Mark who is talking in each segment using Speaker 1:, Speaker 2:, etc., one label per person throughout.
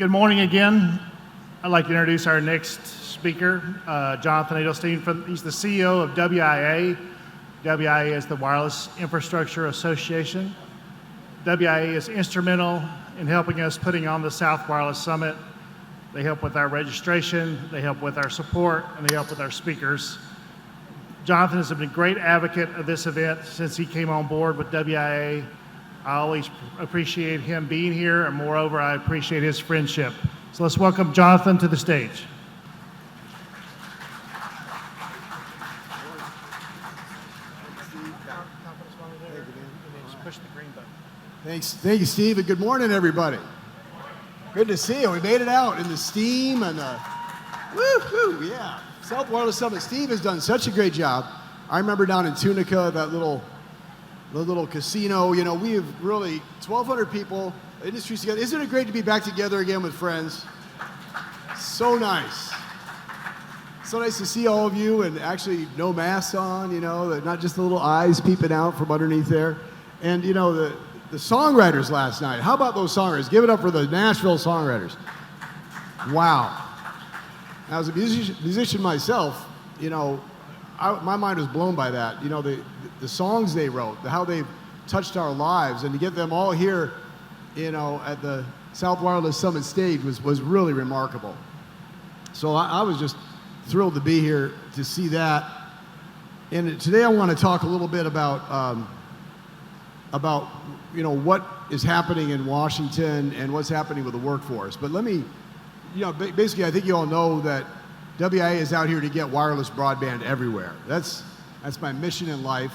Speaker 1: Good morning again. I'd like to introduce our next speaker, Jonathan Adelstein. He's the CEO of WIA. WIA is the Wireless Infrastructure Association. WIA is instrumental in helping us putting on the South Wireless Summit. They help with our registration, they help with our support, and they help with our speakers. Jonathan has been a great advocate of this event since he came on board with WIA. I always appreciate him being here, and moreover, I appreciate his friendship. So let's welcome Jonathan to the stage.
Speaker 2: Thanks. Thank you, Steve, and good morning, everybody. Good to see you. We made it out in the steam and woo-hoo, yeah. South Wireless Summit. Steve has done such a great job. I remember down in Tunica, the little casino, you know, we have really 1,200 people, industries together. Isn't it great to be back together again with friends? So nice. So nice to see all of you and actually no masks on, you know, not just the little eyes peeping out from underneath there. And, you know, the songwriters last night. How about those songwriters? Give it up for the Nashville songwriters. Wow. As a musician myself, you know, my mind was blown by that. You know, the songs they wrote, how they've touched our lives, and to get them all here, you know, at the South Wireless Summit stage was really remarkable. So I was just thrilled to be here to see that. And today I want to talk a little bit about you know, what is happening in Washington and what's happening with the workforce. But let me, you know, basically I think you all know that WIA is out here to get wireless broadband everywhere. That's my mission in life.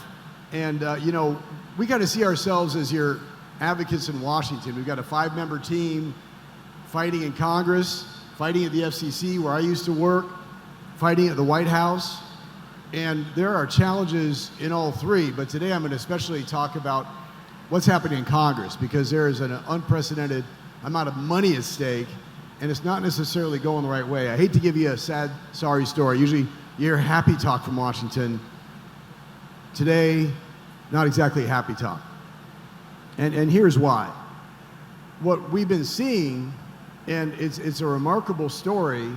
Speaker 2: And, you know, we got to see ourselves as your advocates in Washington. We've got a 5-member team fighting in Congress, fighting at the FCC where I used to work, fighting at the White House. And there are challenges in all three, but today I'm going to especially talk about what's happening in Congress, because there is an unprecedented amount of money at stake, and it's not necessarily going the right way. I hate to give you a sad, sorry story. Usually you hear happy talk from Washington. Today, not exactly a happy talk. And here's why. What we've been seeing, and it's a remarkable story,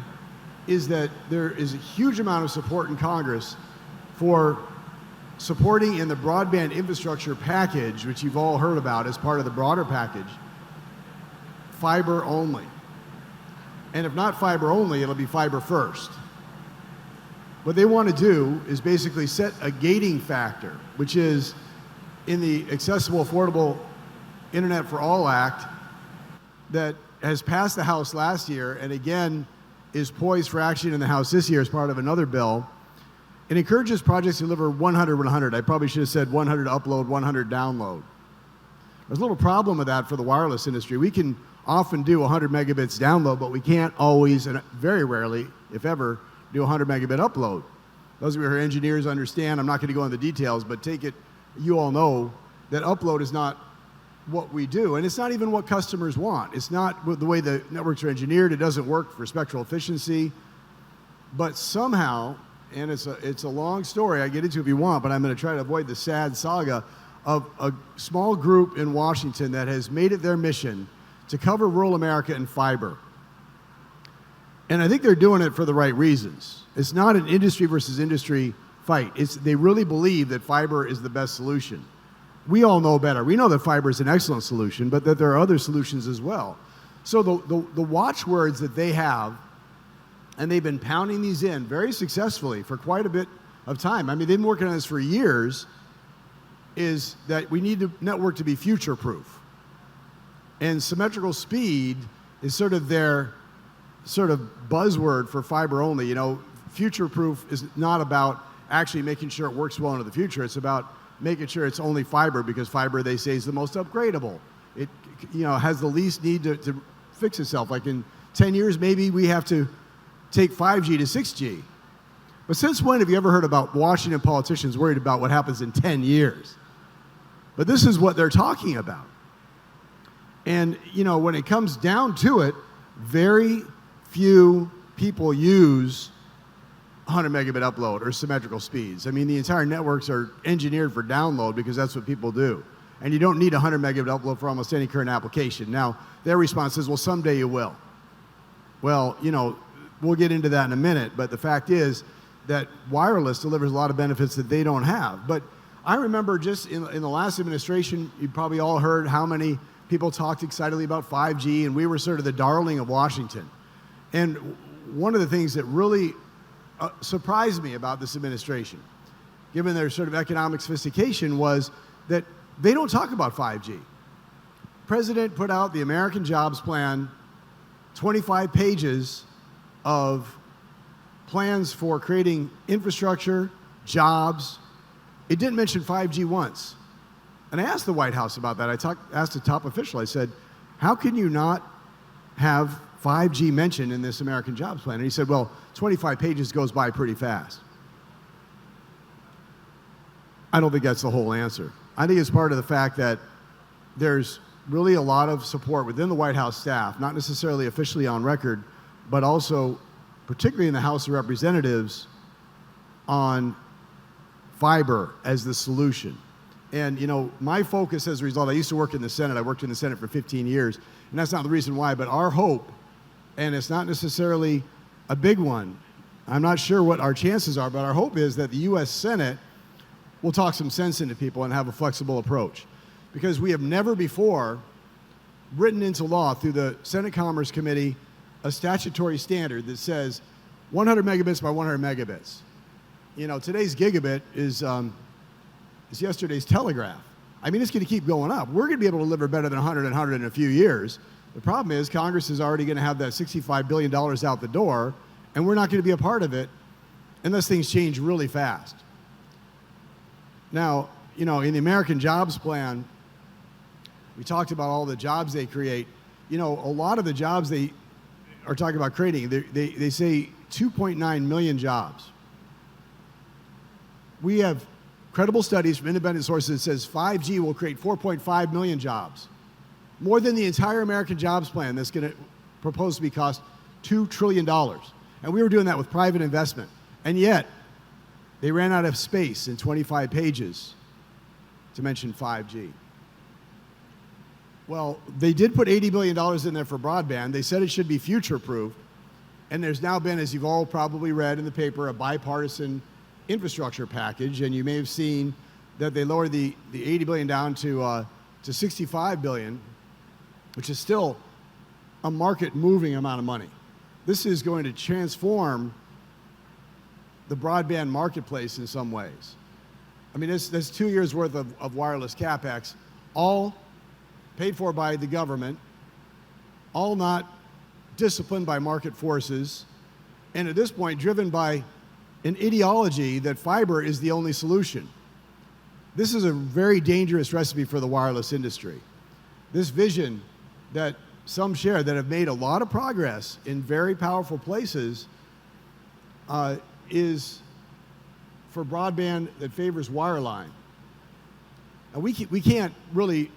Speaker 2: is that there is a huge amount of support in Congress for supporting in the broadband infrastructure package, which you've all heard about as part of the broader package, fiber only. And if not fiber only, it'll be fiber first. What they want to do is basically set a gating factor, which is in the Accessible Affordable Internet for All Act that has passed the House last year and again is poised for action in the House this year as part of another bill. It encourages projects to deliver 100. I probably should have said 100 upload, 100 download. There's a little problem with that for the wireless industry. We can often do 100 megabits download, but we can't always, and very rarely, if ever, do 100 megabit upload. Those of you who are engineers understand, I'm not going to go into the details, but take it, you all know that upload is not what we do, and it's not even what customers want. It's not the way the networks are engineered. It doesn't work for spectral efficiency, but somehow, and it's a long story I get into if you want, but I'm going to try to avoid the sad saga of a small group in Washington that has made it their mission to cover rural America in fiber. And I think they're doing it for the right reasons. It's not an industry versus industry fight. They really believe that fiber is the best solution. We all know better. We know that fiber is an excellent solution, but that there are other solutions as well. So the watchwords that they have, and they've been pounding these in very successfully for quite a bit of time. I mean, they've been working on this for years, is that we need the network to be future-proof. And symmetrical speed is sort of their sort of buzzword for fiber only. You know, future-proof is not about actually making sure it works well into the future. It's about making sure it's only fiber, because fiber, they say, is the most upgradable. It, you know, has the least need to fix itself. Like in 10 years, maybe we have to take 5G to 6G. But since when have you ever heard about Washington politicians worried about what happens in 10 years? But this is what they're talking about. And, you know, when it comes down to it, very few people use 100 megabit upload or symmetrical speeds. I mean, the entire networks are engineered for download because that's what people do. And you don't need 100 megabit upload for almost any current application. Now, their response is, well, someday you will. Well, we'll get into that in a minute, but the fact is that wireless delivers a lot of benefits that they don't have. But I remember just in the last administration, you probably all heard how many people talked excitedly about 5G, and we were sort of the darling of Washington. And one of the things that really surprised me about this administration, given their sort of economic sophistication, was that they don't talk about 5G. President put out the American Jobs Plan, 25 pages of plans for creating infrastructure, jobs. It didn't mention 5G once. And I asked the White House about that. Asked a top official, I said, how can you not have 5G mentioned in this American Jobs Plan? And he said, well, 25 pages goes by pretty fast. I don't think that's the whole answer. I think it's part of the fact that there's really a lot of support within the White House staff, not necessarily officially on record, but also, particularly in the House of Representatives, on fiber as the solution. And my focus as a result, I used to work in the Senate. I worked in the Senate for 15 years, and that's not the reason why, but our hope, and it's not necessarily a big one, I'm not sure what our chances are, but our hope is that the U.S. Senate will talk some sense into people and have a flexible approach. Because we have never before written into law through the Senate Commerce Committee a statutory standard that says 100 megabits by 100 megabits. Today's gigabit is yesterday's telegraph. I mean, it's going to keep going up. We're going to be able to deliver better than 100 and 100 in a few years. The problem is Congress is already going to have that $65 billion out the door, and we're not going to be a part of it unless things change really fast. Now, in the American Jobs Plan, we talked about all the jobs they create. A lot of the jobs they are talking about creating, they say 2.9 million jobs. We have credible studies from independent sources that says 5G will create 4.5 million jobs, more than the entire American Jobs Plan that's going to propose to be cost $2 trillion. And we were doing that with private investment. And yet, they ran out of space in 25 pages to mention 5G. Well, they did put $80 billion in there for broadband. They said it should be future-proof. And there's now been, as you've all probably read in the paper, a bipartisan infrastructure package. And you may have seen that they lowered the $80 billion down to $65 billion, which is still a market-moving amount of money. This is going to transform the broadband marketplace in some ways. I mean, that's 2 years worth of wireless CapEx, all paid for by the government, all not disciplined by market forces, and at this point driven by an ideology that fiber is the only solution. This is a very dangerous recipe for the wireless industry. This vision that some share that have made a lot of progress in very powerful places is for broadband that favors wireline. And we can't really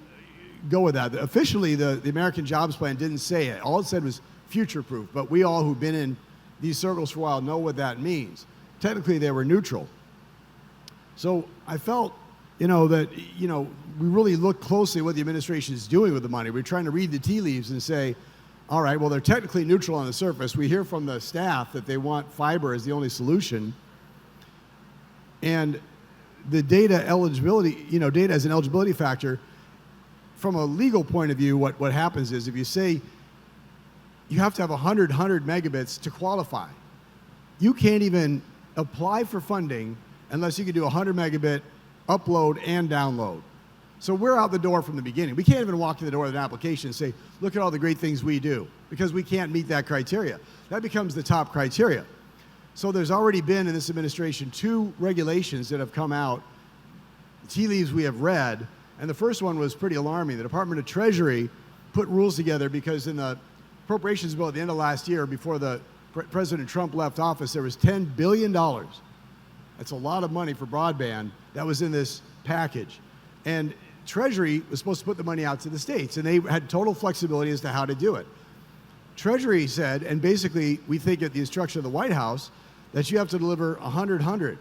Speaker 2: go with that. Officially, the American Jobs Plan didn't say it. All it said was future-proof, but we all who've been in these circles for a while know what that means. Technically, they were neutral. So I felt, that, we really look closely at what the administration is doing with the money. We're trying to read the tea leaves and say, all right, well, they're technically neutral on the surface. We hear from the staff that they want fiber as the only solution. And the data eligibility, data as an eligibility factor, from a legal point of view, what happens is if you say you have to have 100 megabits to qualify, you can't even apply for funding unless you can do 100 megabit upload and download. So we're out the door from the beginning. We can't even walk in the door with an application and say, look at all the great things we do, because we can't meet that criteria. That becomes the top criteria. So there's already been in this administration 2 regulations that have come out, tea leaves we have read, and the first one was pretty alarming. The Department of Treasury put rules together because in the appropriations bill at the end of last year, before President Trump left office, there was $10 billion. That's a lot of money for broadband that was in this package. And Treasury was supposed to put the money out to the states, and they had total flexibility as to how to do it. Treasury said, and basically we think at the instruction of the White House, that you have to deliver 100.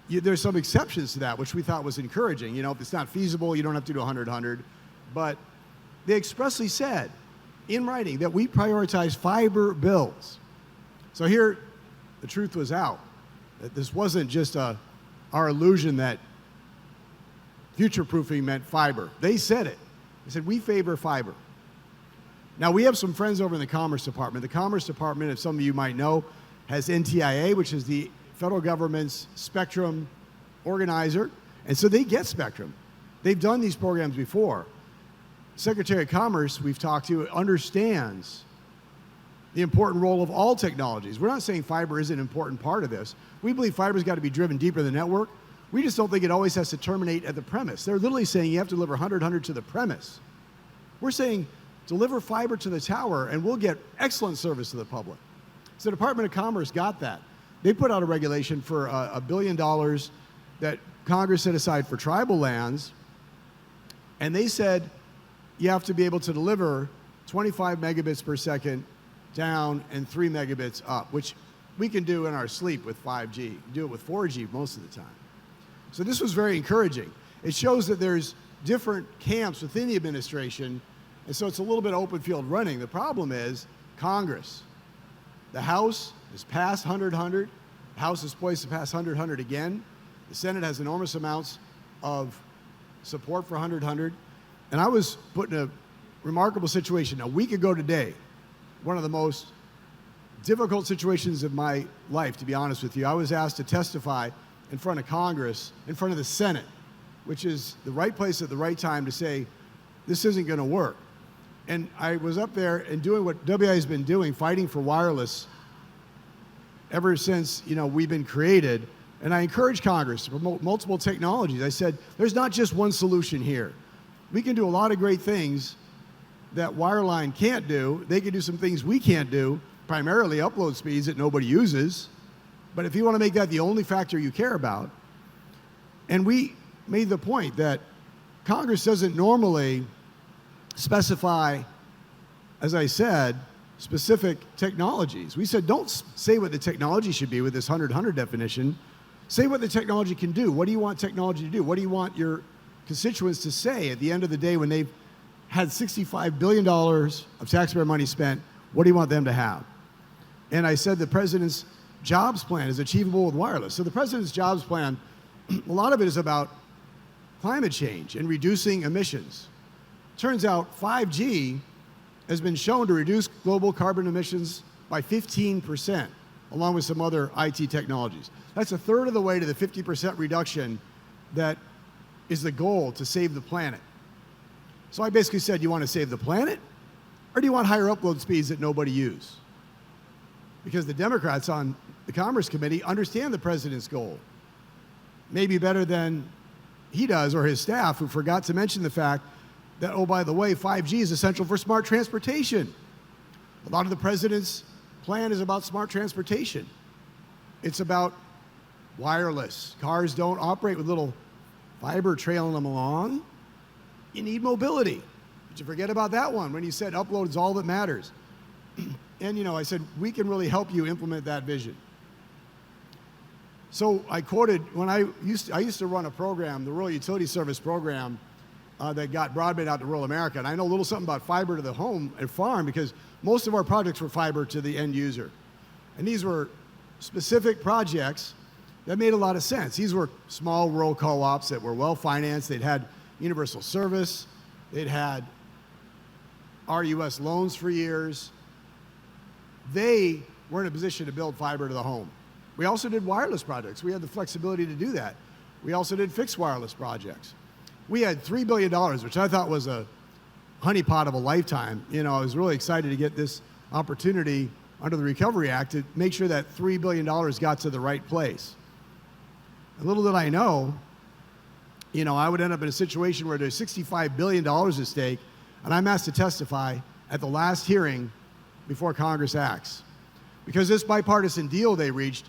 Speaker 2: There's some exceptions to that, which we thought was encouraging. If it's not feasible, you don't have to do 100. But they expressly said in writing that we prioritize fiber builds. So here, the truth was out. That this wasn't just our illusion that future-proofing meant fiber. They said it. They said, we favor fiber. Now, we have some friends over in the Commerce Department. The Commerce Department, if some of you might know, has NTIA, which is the federal government's spectrum organizer. And so they get spectrum. They've done these programs before. Secretary of Commerce, we've talked to, understands the important role of all technologies. We're not saying fiber isn't an important part of this. We believe fiber's got to be driven deeper in the network. We just don't think it always has to terminate at the premise. They're literally saying you have to deliver 100 to the premise. We're saying deliver fiber to the tower and we'll get excellent service to the public. So the Department of Commerce got that. They put out a regulation for $1 billion that Congress set aside for tribal lands, and they said you have to be able to deliver 25 megabits per second down and 3 megabits up, which we can do in our sleep with 5G. Do it with 4G most of the time. So this was very encouraging. It shows that there's different camps within the administration, and so it's a little bit open field running. The problem is Congress. The House has passed 100-100. The House is poised to pass 100-100 again. The Senate has enormous amounts of support for 100-100. And I was put in a remarkable situation a week ago today, one of the most difficult situations of my life, to be honest with you. I was asked to testify in front of Congress, in front of the Senate, which is the right place at the right time to say, this isn't going to work. And I was up there and doing what WIA has been doing, fighting for wireless ever since we've been created. And I encouraged Congress to promote multiple technologies. I said, there's not just one solution here. We can do a lot of great things that wireline can't do. They can do some things we can't do, primarily upload speeds that nobody uses. But if you want to make that the only factor you care about, and we made the point that Congress doesn't normally specify, as I said, specific technologies. We said, don't say what the technology should be with this 100-100 definition. Say what the technology can do. What do you want technology to do? What do you want your constituents to say at the end of the day when they've had $65 billion of taxpayer money spent? What do you want them to have? And I said the president's jobs plan is achievable with wireless. So the president's jobs plan, a lot of it is about climate change and reducing emissions. Turns out 5G has been shown to reduce global carbon emissions by 15%, along with some other IT technologies. That's a third of the way to the 50% reduction that is the goal to save the planet. So I basically said, you want to save the planet, or do you want higher upload speeds that nobody uses? Because the Democrats on the Commerce Committee understand the president's goal, maybe better than he does or his staff, who forgot to mention the fact that, oh, by the way, 5G is essential for smart transportation. A lot of the president's plan is about smart transportation. It's about wireless. Cars don't operate with little fiber trailing them along. You need mobility. But you forget about that one when you said upload is all that matters. And I said, we can really help you implement that vision. So I quoted, when I used to run a program, the Rural Utility Service program, that got broadband out to rural America. And I know a little something about fiber to the home and farm because most of our projects were fiber to the end user. And these were specific projects that made a lot of sense. These were small rural co-ops that were well-financed. They'd had universal service. They'd had RUS loans for years. They were in a position to build fiber to the home. We also did wireless projects. We had the flexibility to do that. We also did fixed wireless projects. We had $3 billion, which I thought was a honeypot of a lifetime. I was really excited to get this opportunity under the Recovery Act to make sure that $3 billion got to the right place. And little did I know, I would end up in a situation where there's $65 billion at stake, and I'm asked to testify at the last hearing before Congress acts. Because this bipartisan deal they reached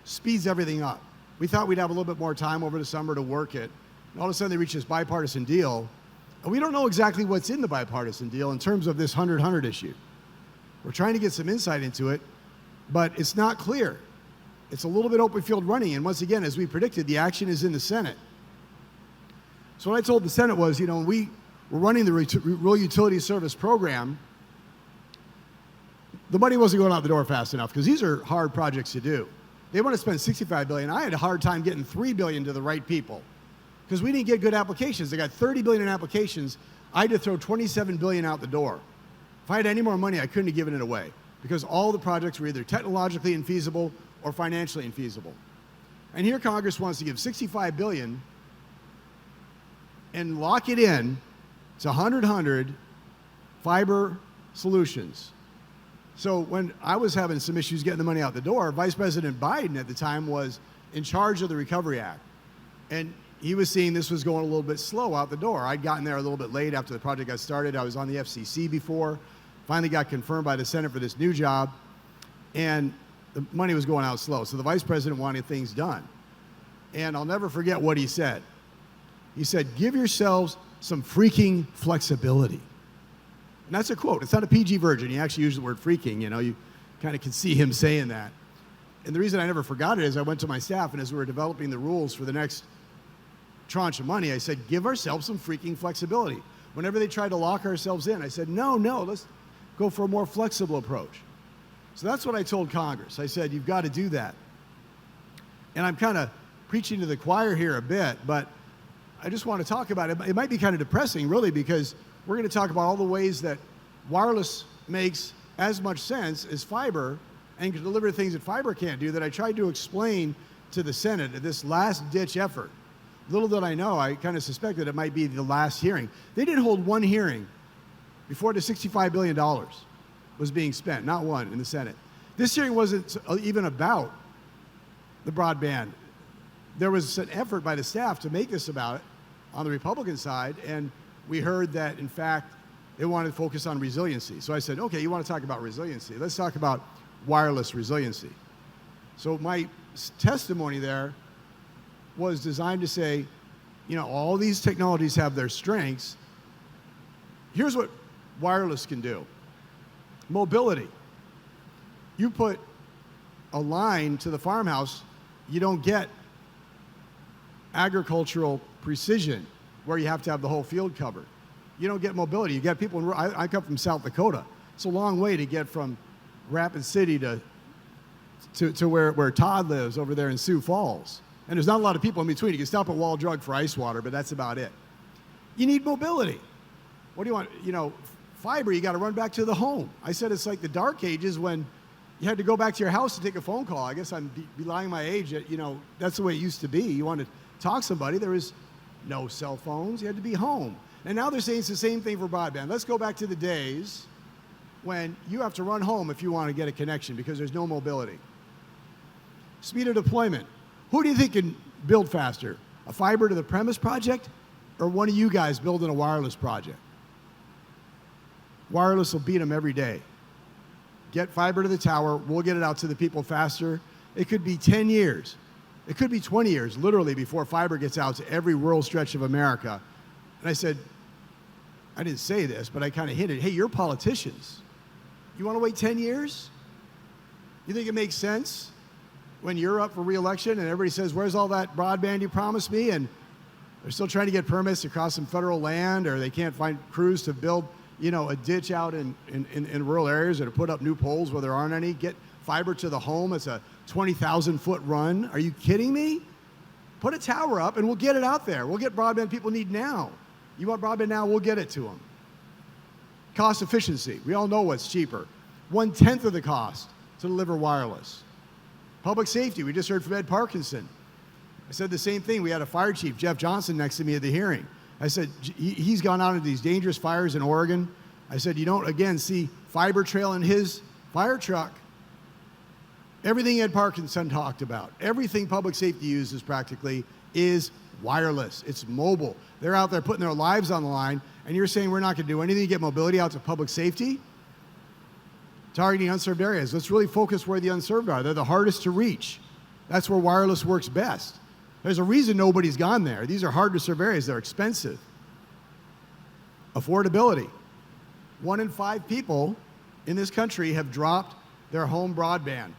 Speaker 2: speeds everything up. We thought we'd have a little bit more time over the summer to work it. And all of a sudden they reach this bipartisan deal, and we don't know exactly what's in the bipartisan deal in terms of this 100-100 issue. We're trying to get some insight into it, but it's not clear. It's a little bit open field running, and once again, as we predicted, the action is in the Senate. So what I told the Senate was, we were running the Rural Utility Service program, the money wasn't going out the door fast enough because these are hard projects to do. They want to spend $65 billion. I had a hard time getting $3 billion to the right people because we didn't get good applications. They got $30 billion in applications. I had to throw $27 billion out the door. If I had any more money, I couldn't have given it away because all the projects were either technologically infeasible or financially infeasible. And here Congress wants to give $65 billion and lock it in to 100 fiber solutions. So when I was having some issues getting the money out the door, Vice President Biden at the time was in charge of the Recovery Act. And he was seeing this was going a little bit slow out the door. I'd gotten there a little bit late after the project got started. I was on the FCC before, finally got confirmed by the Senate for this new job, and the money was going out slow. So the Vice President wanted things done. And I'll never forget what he said. He said, give yourselves some freaking flexibility. And that's a quote. It's not a PG version. He actually used the word freaking. You know, you kind of can see him saying that. And the reason I never forgot it is I went to my staff, and as we were developing the rules for the next tranche of money, I said, give ourselves some freaking flexibility. Whenever they tried to lock ourselves in, I said, no, let's go for a more flexible approach. So that's what I told Congress. I said, you've got to do that. And I'm kind of preaching to the choir here a bit, but I just want to talk about it. It might be kind of depressing, really, because we're going to talk about all the ways that wireless makes as much sense as fiber and can deliver things that fiber can't do that I tried to explain to the Senate at this last-ditch effort. Little did I know, I kind of suspected it might be the last hearing. They didn't hold one hearing before the $65 billion was being spent, not one in the Senate. This hearing wasn't even about the broadband. There was an effort by the staff to make this about it on the Republican side, and we heard that, in fact, they wanted to focus on resiliency. So I said, okay, you want to talk about resiliency. Let's talk about wireless resiliency. So my testimony there was designed to say, you know, all these technologies have their strengths. Here's what wireless can do. Mobility. You put a line to the farmhouse, you don't get agricultural precision where you have to have the whole field covered. You don't get mobility. You get people in, I come from South Dakota. It's a long way to get from Rapid City to where Todd lives over there in Sioux Falls. And there's not a lot of people in between. You can stop at Wall Drug for ice water, but that's about it. You need mobility. What do you want? You know, fiber, you got to run back to the home. I said it's like the dark ages when you had to go back to your house to take a phone call. I guess I'm belying my age. You know, that's the way it used to be. You wanted to talk to somebody. There was no cell phones. You had to be home. And now they're saying it's the same thing for broadband. Let's go back to the days when you have to run home if you want to get a connection because there's no mobility. Speed of deployment. Who do you think can build faster? A fiber to the premise project or one of you guys building a wireless project? Wireless will beat them every day. Get fiber to the tower. We'll get it out to the people faster. It could be 10 years. It could be 20 years, literally, before fiber gets out to every rural stretch of America. And I said, I didn't say this, but I kind of hinted, hey, you're politicians. You want to wait 10 years? You think it makes sense when you're up for re-election and everybody says, where's all that broadband you promised me? And they're still trying to get permits to cross some federal land, or they can't find crews to build, you know, a ditch out in rural areas or to put up new poles where there aren't any. Get fiber to the home. It's a 20,000-foot run. Are you kidding me? Put a tower up and we'll get it out there. We'll get broadband people need now. You want broadband now, we'll get it to them. Cost efficiency. We all know what's cheaper. 1/10 of the cost to deliver wireless. Public safety. We just heard from Ed Parkinson. I said the same thing. We had a fire chief, Jeff Johnson, next to me at the hearing. I said, he's gone out into these dangerous fires in Oregon. I said, you don't, again, see fiber trail in his fire truck. Everything Ed Parkinson talked about, everything public safety uses practically is wireless. It's mobile. They're out there putting their lives on the line, and you're saying we're not going to do anything to get mobility out to public safety? Targeting unserved areas. Let's really focus where the unserved are. They're the hardest to reach. That's where wireless works best. There's a reason nobody's gone there. These are hard to serve areas. They're expensive. Affordability. 1 in 5 people in this country have dropped their home broadband,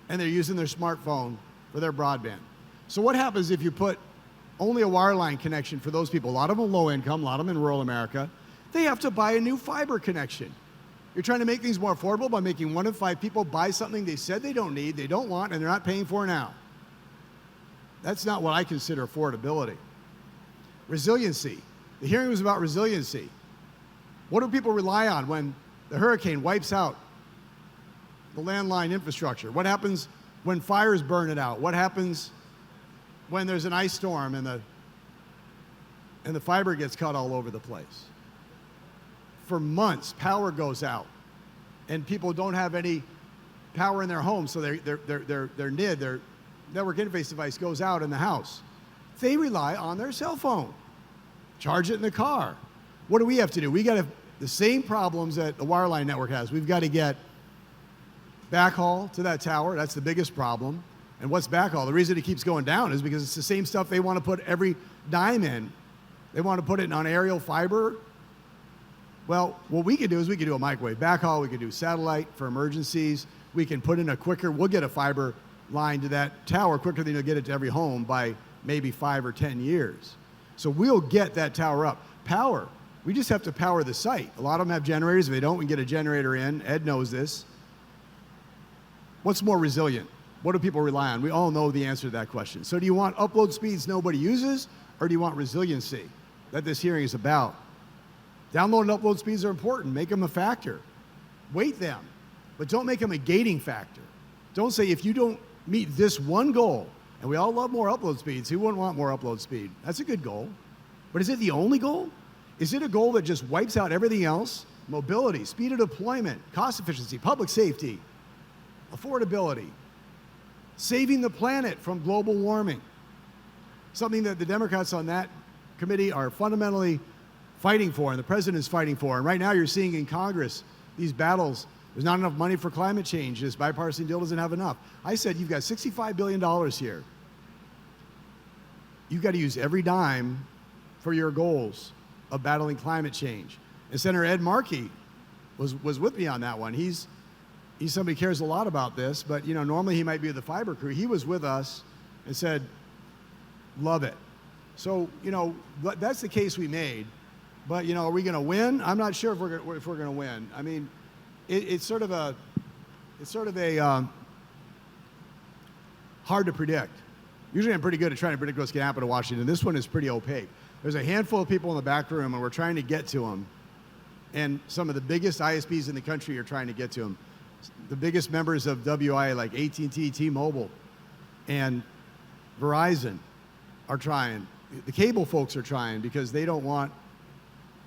Speaker 2: and they're using their smartphone for their broadband. So what happens if you put only a wireline connection for those people? A lot of them low income, a lot of them in rural America. They have to buy a new fiber connection. You're trying to make things more affordable by making 1 in 5 people buy something they said they don't need, they don't want, and they're not paying for now. That's not what I consider affordability. Resiliency. The hearing was about resiliency. What do people rely on when the hurricane wipes out the landline infrastructure? What happens when fires burn it out? What happens when there's an ice storm and the fiber gets cut all over the place? For months, power goes out, and people don't have any power in their home, so their NID, their network interface device, goes out in the house. They rely on their cell phone. Charge it in the car. What do we have to do? We got to the same problems that the wireline network has. We've got to get backhaul to that tower. That's the biggest problem. And what's backhaul? The reason it keeps going down is because it's the same stuff they want to put every dime in. They want to put it on aerial fiber. Well, what we could do is we could do a microwave backhaul. We could do satellite for emergencies. We can put in a quicker, we'll get a fiber line to that tower quicker than you'll get it to every home by maybe 5 or 10 years. So we'll get that tower up. Power, we just have to power the site. A lot of them have generators. If they don't, we can get a generator in. Ed knows this. What's more resilient? What do people rely on? We all know the answer to that question. So do you want upload speeds nobody uses, or do you want resiliency that this hearing is about? Download and upload speeds are important. Make them a factor. Weight them, but don't make them a gating factor. Don't say if you don't meet this one goal, and we all love more upload speeds. Who wouldn't want more upload speed? That's a good goal. But is it the only goal? Is it a goal that just wipes out everything else? Mobility, speed of deployment, cost efficiency, public safety, affordability, saving the planet from global warming. Something that the Democrats on that committee are fundamentally fighting for, and the president is fighting for. And right now you're seeing in Congress these battles. There's not enough money for climate change. This bipartisan deal doesn't have enough. I said you've got $65 billion here. You've got to use every dime for your goals of battling climate change. And Senator Ed Markey was with me on that one. He's somebody who cares a lot about this, but normally he might be with the fiber crew. He was with us and said, love it. So, that's the case we made. But, are we going to win? I'm not sure if we're going to win. I mean, it's sort of a hard to predict. Usually I'm pretty good at trying to predict what's going to happen to Washington. This one is pretty opaque. There's a handful of people in the back room, and we're trying to get to them. And some of the biggest ISPs in the country are trying to get to them. The biggest members of WIA, like AT&T, T-Mobile, and Verizon are trying. The cable folks are trying because they don't want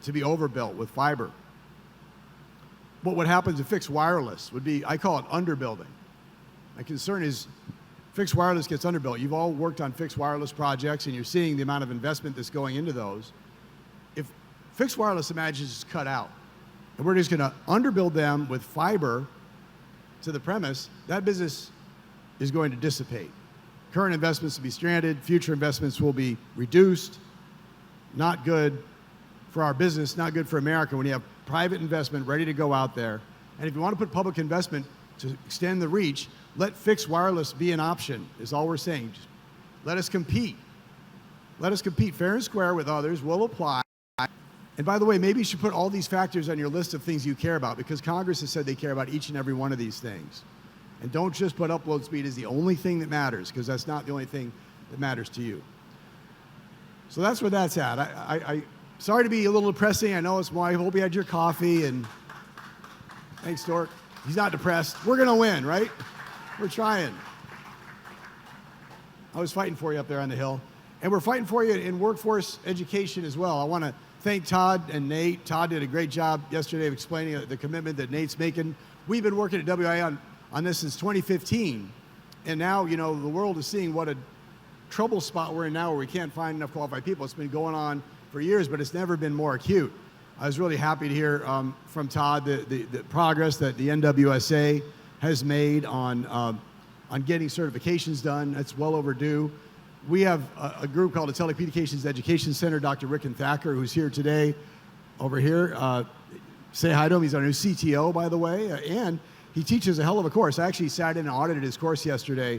Speaker 2: to be overbuilt with fiber. But what happens to fixed wireless would be, I call it underbuilding. My concern is fixed wireless gets underbuilt. You've all worked on fixed wireless projects, and you're seeing the amount of investment that's going into those. If fixed wireless, imagine, is cut out, and we're just going to underbuild them with fiber to the premise, that business is going to dissipate. Current investments will be stranded. Future investments will be reduced. Not good for our business, not good for America when you have private investment ready to go out there. And if you want to put public investment to extend the reach, let fixed wireless be an option, is all we're saying. Just let us compete. Let us compete fair and square with others. We'll apply. And by the way, maybe you should put all these factors on your list of things you care about, because Congress has said they care about each and every one of these things. And don't just put upload speed as the only thing that matters, because that's not the only thing that matters to you. So that's where that's at. I sorry to be a little depressing. I know it's why. I hope you had your coffee. And thanks, Dork. He's not depressed. We're going to win, right? We're trying. I was fighting for you up there on the Hill. And we're fighting for you in workforce education as well. I want to thank Todd and Nate. Todd did a great job yesterday of explaining the commitment that Nate's making. We've been working at WIA on this since 2015. And now, the world is seeing what a trouble spot we're in now, where we can't find enough qualified people. It's been going on for years, but it's never been more acute. I was really happy to hear from Todd the progress that the NWSA has made on getting certifications done. That's well overdue. We have a group called the Telecommunications Education Center, Dr. Rick and Thacker, who's here today, over here. Say hi to him. He's our new CTO, by the way, and he teaches a hell of a course. I actually sat in and audited his course yesterday.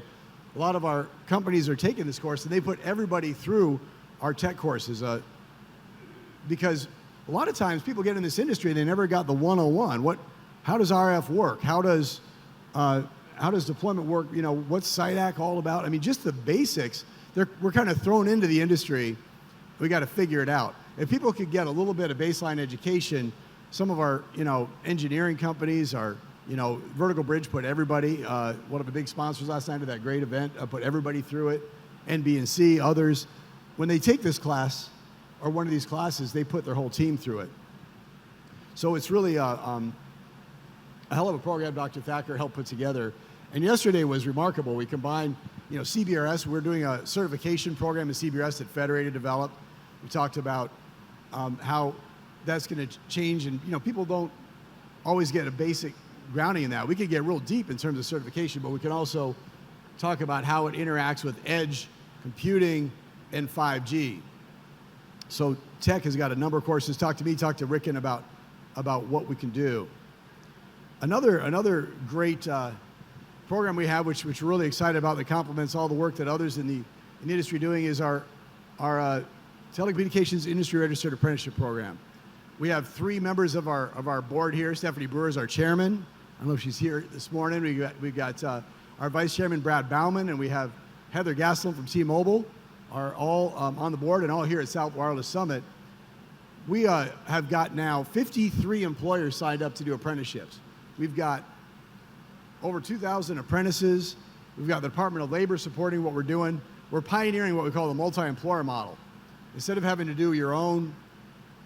Speaker 2: A lot of our companies are taking this course, and they put everybody through our tech courses because a lot of times people get in this industry and they never got the 101. how does RF work? How does deployment work? You know, what's SITAC all about? I mean, just the basics. We're kind of thrown into the industry. We got to figure it out. If people could get a little bit of baseline education, some of our, you know, engineering companies, our, you know, Vertical Bridge put everybody, one of the big sponsors last night of that great event, put everybody through it, NB&C, others. When they take this class, or one of these classes, they put their whole team through it. So it's really a hell of a program Dr. Thacker helped put together. And yesterday was remarkable. We combined, you know, CBRS. We're doing a certification program in CBRS that Federated developed. We talked about how that's going to change, and you know, people don't always get a basic grounding in that. We could get real deep in terms of certification, but we can also talk about how it interacts with edge computing and 5G. So Tech has got a number of courses. Talk to me, talk to Ricken about what we can do. Another great program we have, which we're really excited about, that complements all the work that others in the industry are doing, is our Telecommunications Industry Registered Apprenticeship Program. We have 3 members of our board here. Stephanie Brewer is our chairman. I don't know if she's here this morning. We've got our vice chairman, Brad Bauman, and we have Heather Gaslin from T-Mobile, are all on the board and all here at South Wireless Summit. We have got now 53 employers signed up to do apprenticeships. We've got over 2,000 apprentices. We've got the Department of Labor supporting what we're doing. We're pioneering what we call the multi-employer model. Instead of having to do your own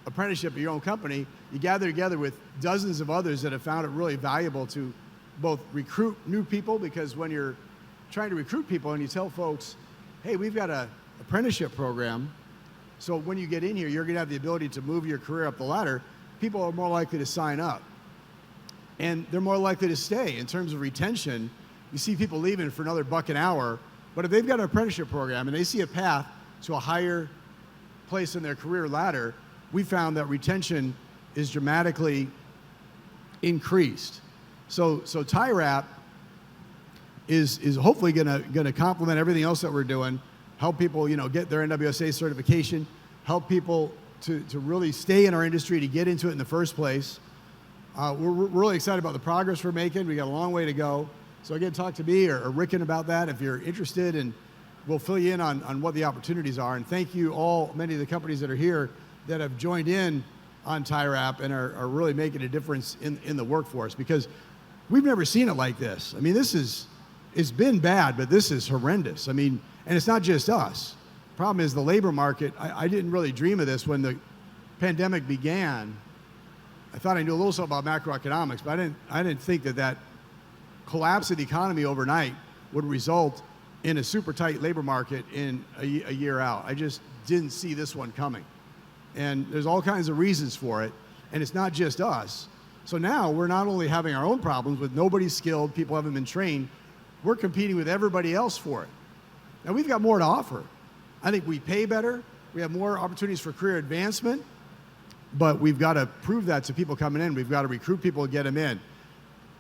Speaker 2: apprenticeship at your own company, you gather together with dozens of others that have found it really valuable to both recruit new people, because when you're trying to recruit people and you tell folks, hey, we've got an apprenticeship program, so when you get in here, you're going to have the ability to move your career up the ladder, people are more likely to sign up. And they're more likely to stay. In terms of retention, you see people leaving for another $1 an hour, but if they've got an apprenticeship program and they see a path to a higher place in their career ladder, we found that retention is dramatically increased. So TIRAP is hopefully gonna complement everything else that we're doing, help people, you know, get their NWSA certification, help people to really stay in our industry, to get into it in the first place. We're really excited about the progress we're making. We got a long way to go. So again, talk to me or Ricken about that if you're interested, and we'll fill you in on what the opportunities are. And thank you all, many of the companies that are here that have joined in on TIRAP and are really making a difference in the workforce, because we've never seen it like this. I mean, it's been bad, but this is horrendous. I mean, and it's not just us. Problem is the labor market. I didn't really dream of this when the pandemic began. I thought I knew a little something about macroeconomics, but I didn't think that collapse of the economy overnight would result in a super tight labor market in a year out. I just didn't see this one coming. And there's all kinds of reasons for it, and it's not just us. So now we're not only having our own problems with nobody skilled, people haven't been trained, we're competing with everybody else for it. Now we've got more to offer. I think we pay better, we have more opportunities for career advancement, but we've got to prove that to people coming in. We've got to recruit people and get them in.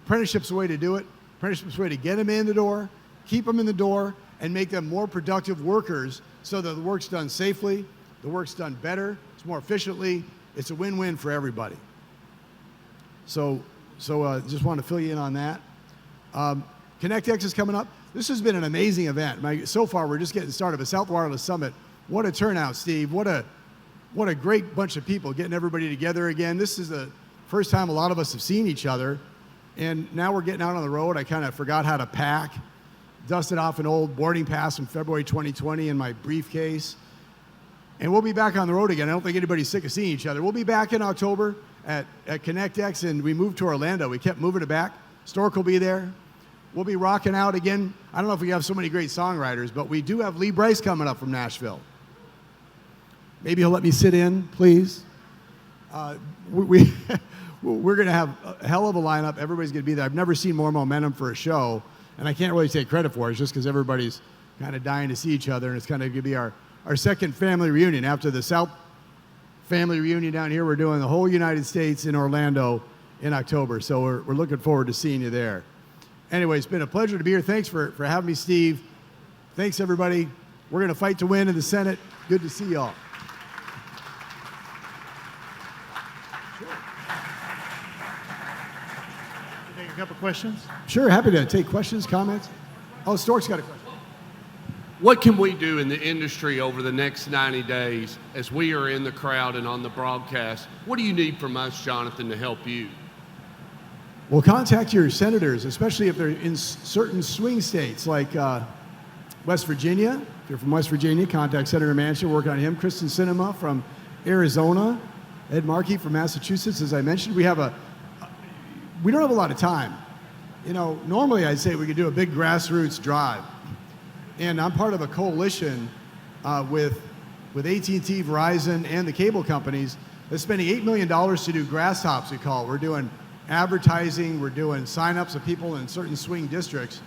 Speaker 2: Apprenticeship's the way to do it. Apprenticeship's the way to get them in the door, keep them in the door, and make them more productive workers so that the work's done safely, the work's done better, it's more efficiently, it's a win-win for everybody. So just want to fill you in on that. ConnectX is coming up. This has been an amazing event. So far, we're just getting started. But South Wireless Summit, what a turnout, Steve. What a great bunch of people getting everybody together again. This is the first time a lot of us have seen each other. And now we're getting out on the road. I kind of forgot how to pack. Dusted off an old boarding pass from February 2020 in my briefcase. And we'll be back on the road again. I don't think anybody's sick of seeing each other. We'll be back in October at ConnectX, and we moved to Orlando. We kept moving it back. Stork will be there. We'll be rocking out again. I don't know if we have so many great songwriters, but we do have Lee Bryce coming up from Nashville. Maybe he'll let me sit in, please. We're going to have a hell of a lineup. Everybody's going to be there. I've never seen more momentum for a show, and I can't really take credit for it. It's just because everybody's kind of dying to see each other, and it's kind of going to be our second family reunion. After the South family reunion down here, we're doing the whole United States in Orlando in October, so we're looking forward to seeing you there. Anyway, it's been a pleasure to be here. Thanks for having me, Steve. Thanks, everybody. We're going to fight to win in the Senate. Good to see you all.
Speaker 1: couple questions.
Speaker 2: Sure, happy to take questions, comments. Oh, Stork's got a question.
Speaker 3: What can we do in the industry over the next 90 days as we are in the crowd and on the broadcast? What do you need from us, Jonathan, to help you?
Speaker 2: Well, contact your senators, especially if they're in certain swing states like West Virginia. If you're from West Virginia, contact Senator Manchin, work on him. Kristen Sinema from Arizona, Ed Markey from Massachusetts. As I mentioned, we don't have a lot of time. You know, normally I'd say we could do a big grassroots drive. And I'm part of a coalition with AT&T, Verizon, and the cable companies that's spending $8 million to do grasshops, we call it. We're doing advertising, we're doing sign-ups of people in certain swing districts.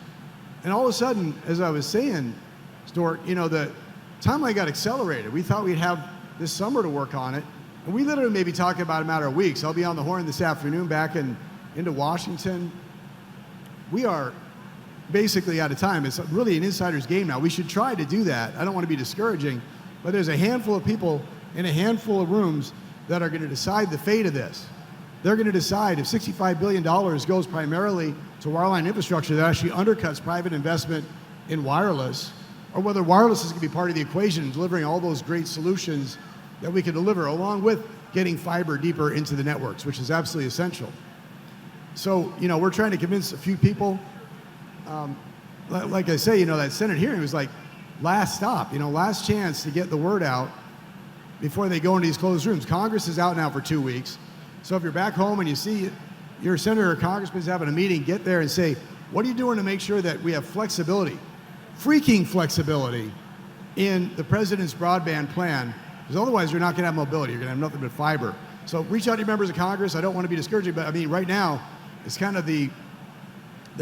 Speaker 2: And all of a sudden, as I was saying, Stuart, you know, the timeline got accelerated. We thought we'd have this summer to work on it. And we literally may be talking about a matter of weeks. I'll be on the horn this afternoon back into Washington. We are basically out of time. It's really an insider's game now. We should try to do that. I don't want to be discouraging, but there's a handful of people in a handful of rooms that are going to decide the fate of this. They're going to decide if $65 billion goes primarily to wireline infrastructure that actually undercuts private investment in wireless, or whether wireless is going to be part of the equation in delivering all those great solutions that we can deliver, along with getting fiber deeper into the networks, which is absolutely essential. So, you know, we're trying to convince a few people. Like I say, you know, that Senate hearing was like last stop, you know, last chance to get the word out before they go into these closed rooms. Congress is out now for 2 weeks. So if you're back home and you see your senator or congressman's having a meeting, get there and say, what are you doing to make sure that we have flexibility, freaking flexibility in the president's broadband plan? Because otherwise you're not going to have mobility. You're going to have nothing but fiber. So reach out to your members of Congress. I don't want to be discouraging, but I mean, right now, it's kind of the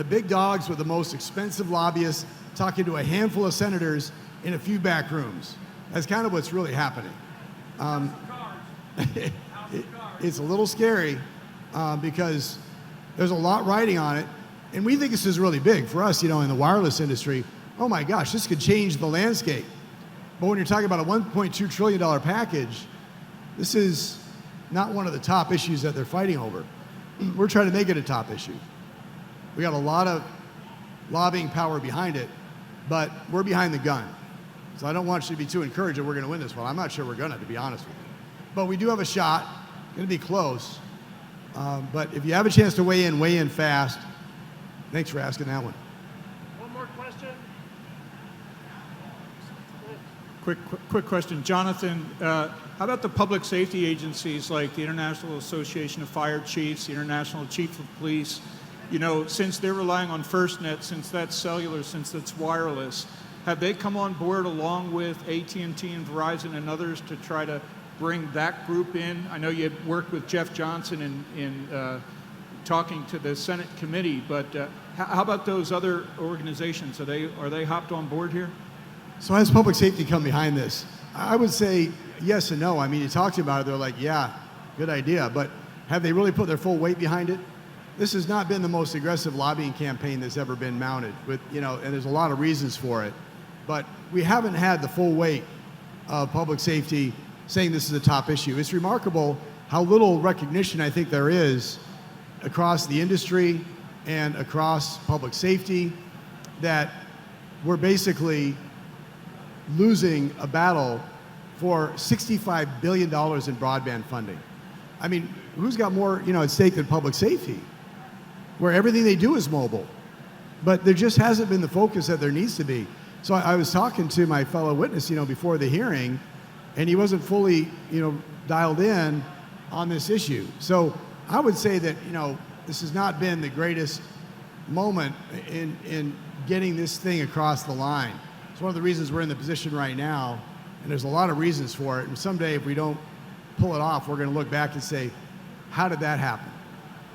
Speaker 2: big dogs with the most expensive lobbyists talking to a handful of senators in a few back rooms. That's kind of what's really happening. It's a little scary because there's a lot riding on it. And we think this is really big for us, you know, in the wireless industry. Oh my gosh, this could change the landscape. But when you're talking about a $1.2 trillion package, this is not one of the top issues that they're fighting over. We're trying to make it a top issue. We got a lot of lobbying power behind it, but we're behind the gun. So I don't want you to be too encouraged that we're going to win this one. I'm not sure we're going to be honest with you. But we do have a shot. Going to be close. But if you have a chance to weigh in fast. Thanks for asking that one.
Speaker 1: One more question.
Speaker 4: Quick question. Jonathan, how about the public safety agencies like the International Association of Fire Chiefs, the International Chief of Police? You know, since they're relying on FirstNet, since that's cellular, since that's wireless, have they come on board along with AT&T and Verizon and others to try to bring that group in? I know you worked with Jeff Johnson in talking to the Senate committee, but how about those other organizations? Are they hopped on board here?
Speaker 2: So has public safety come behind this? I would say yes and no. I mean, you talk to them about it, they're like, yeah, good idea. But have they really put their full weight behind it? This has not been the most aggressive lobbying campaign that's ever been mounted with, you know, and there's a lot of reasons for it. But we haven't had the full weight of public safety saying this is a top issue. It's remarkable how little recognition I think there is across the industry and across public safety that we're basically losing a battle for $65 billion in broadband funding. I mean, who's got more, you know, at stake than public safety, where everything they do is mobile? But there just hasn't been the focus that there needs to be. So I was talking to my fellow witness, you know, before the hearing, and he wasn't fully, you know, dialed in on this issue. So I would say that, you know, this has not been the greatest moment in getting this thing across the line. It's one of the reasons we're in the position right now, and there's a lot of reasons for it. And someday, if we don't pull it off, we're going to look back and say, how did that happen?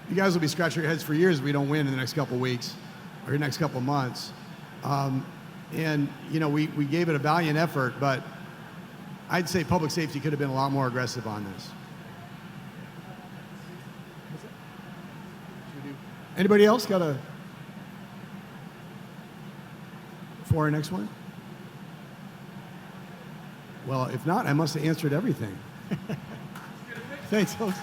Speaker 2: You guys will be scratching your heads for years if we don't win in the next couple of weeks or the next couple of months. And, you know, we gave it a valiant effort, but I'd say public safety could have been a lot more aggressive on this. Anybody else got a for our next one? Well, if not, I must have answered everything. Thanks, folks.